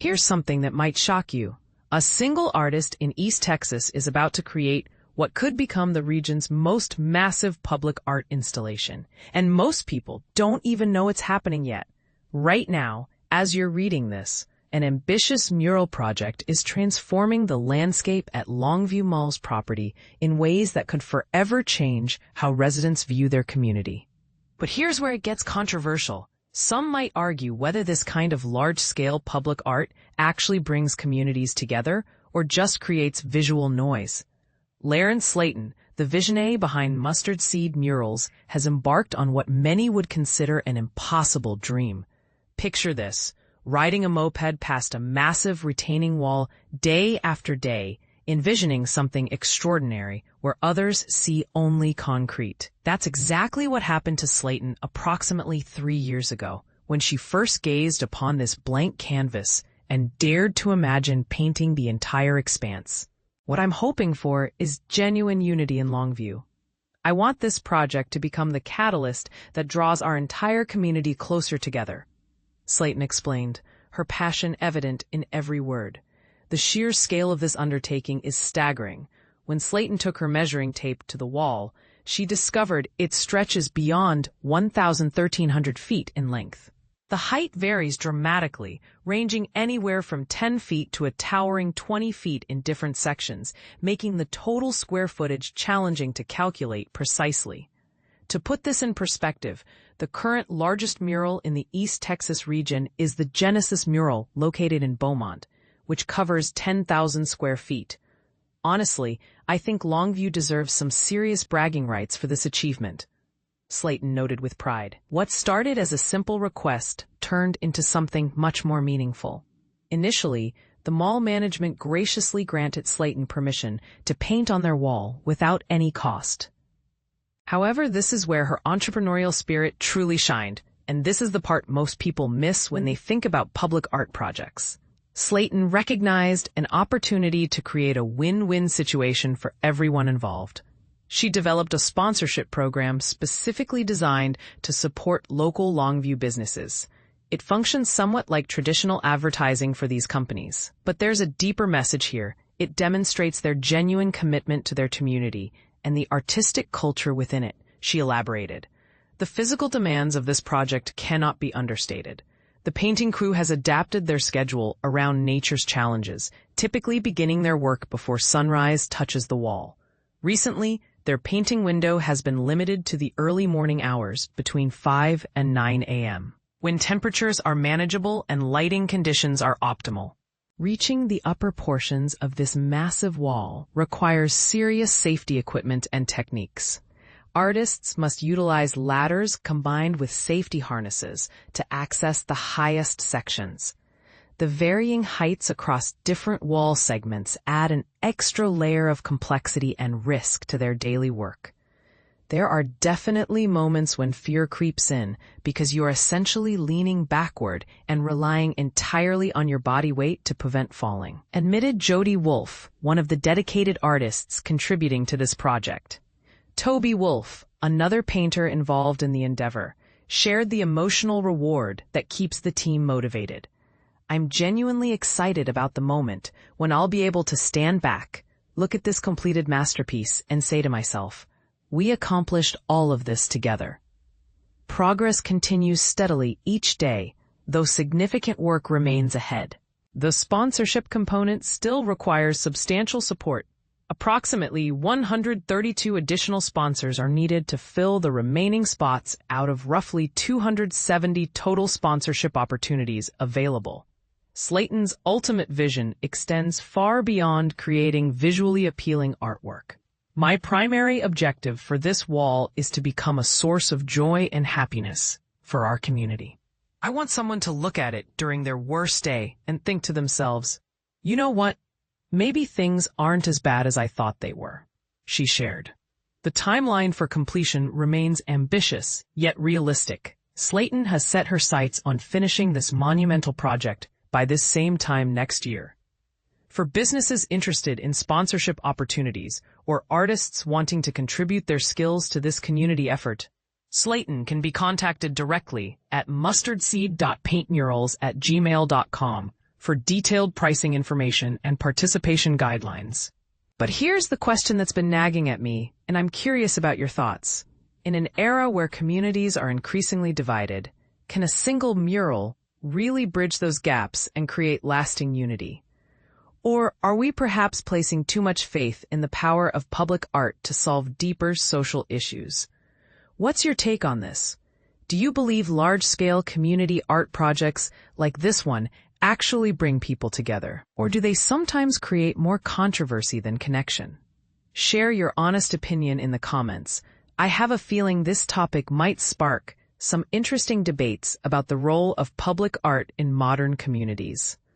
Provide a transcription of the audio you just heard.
Here's something that might shock you. A single artist in East Texas is about to create what could become the region's most massive public art installation. And most people don't even know it's happening yet. Right now, as you're reading this, an ambitious mural project is transforming the landscape at Longview Mall's property in ways that could forever change how residents view their community. But here's where it gets controversial. Some might argue whether this kind of large-scale public art actually brings communities together or just creates visual noise. Laren Slayton, the visionary behind Mustard Seed Murals, has embarked on what many would consider an impossible dream. Picture this, riding a moped past a massive retaining wall day after day, envisioning something extraordinary where others see only concrete. That's exactly what happened to Slayton approximately 3 years ago, when she first gazed upon this blank canvas and dared to imagine painting the entire expanse. What I'm hoping for is genuine unity in Longview. I want this project to become the catalyst that draws our entire community closer together. Slayton explained, her passion evident in every word. The sheer scale of this undertaking is staggering. When Slayton took her measuring tape to the wall, she discovered it stretches beyond 1,300 feet in length. The height varies dramatically, ranging anywhere from 10 feet to a towering 20 feet in different sections, making the total square footage challenging to calculate precisely. To put this in perspective, the current largest mural in the East Texas region is the Genesis mural located in Beaumont, which covers 10,000 square feet. Honestly, I think Longview deserves some serious bragging rights for this achievement. Slayton noted with pride. What started as a simple request turned into something much more meaningful. Initially, the mall management graciously granted Slayton permission to paint on their wall without any cost. However, this is where her entrepreneurial spirit truly shined, and this is the part most people miss when they think about public art projects. Slayton recognized an opportunity to create a win-win situation for everyone involved. She developed a sponsorship program specifically designed to support local Longview businesses. It functions somewhat like traditional advertising for these companies. But there's a deeper message here. It demonstrates their genuine commitment to their community and the artistic culture within it, she elaborated. The physical demands of this project cannot be understated. The painting crew has adapted their schedule around nature's challenges, typically beginning their work before sunrise touches the wall. Recently, their painting window has been limited to the early morning hours between 5 and 9 a.m., when temperatures are manageable and lighting conditions are optimal. Reaching the upper portions of this massive wall requires serious safety equipment and techniques. Artists must utilize ladders combined with safety harnesses to access the highest sections. The varying heights across different wall segments add an extra layer of complexity and risk to their daily work. There are definitely moments when fear creeps in because you're essentially leaning backward and relying entirely on your body weight to prevent falling, admitted Jody Wolfe, one of the dedicated artists contributing to this project. Toby Wolfe, another painter involved in the endeavor, shared the emotional reward that keeps the team motivated. I'm genuinely excited about the moment when I'll be able to stand back, look at this completed masterpiece, and say to myself, we accomplished all of this together. Progress continues steadily each day, though significant work remains ahead. The sponsorship component still requires substantial support. Approximately 132 additional sponsors are needed to fill the remaining spots out of roughly 270 total sponsorship opportunities available. Slayton's ultimate vision extends far beyond creating visually appealing artwork. My primary objective for this wall is to become a source of joy and happiness for our community. I want someone to look at it during their worst day and think to themselves, you know what? Maybe things aren't as bad as I thought they were, she shared. The timeline for completion remains ambitious, yet realistic. Slayton has set her sights on finishing this monumental project by this same time next year. For businesses interested in sponsorship opportunities or artists wanting to contribute their skills to this community effort, Slayton can be contacted directly at mustardseed.paintmurals@gmail.com for detailed pricing information and participation guidelines. But here's the question that's been nagging at me, and I'm curious about your thoughts. In an era where communities are increasingly divided, can a single mural really bridge those gaps and create lasting unity? Or are we perhaps placing too much faith in the power of public art to solve deeper social issues? What's your take on this? Do you believe large-scale community art projects like this one actually bring people together? Or do they sometimes create more controversy than connection? Share your honest opinion in the comments. I have a feeling this topic might spark some interesting debates about the role of public art in modern communities.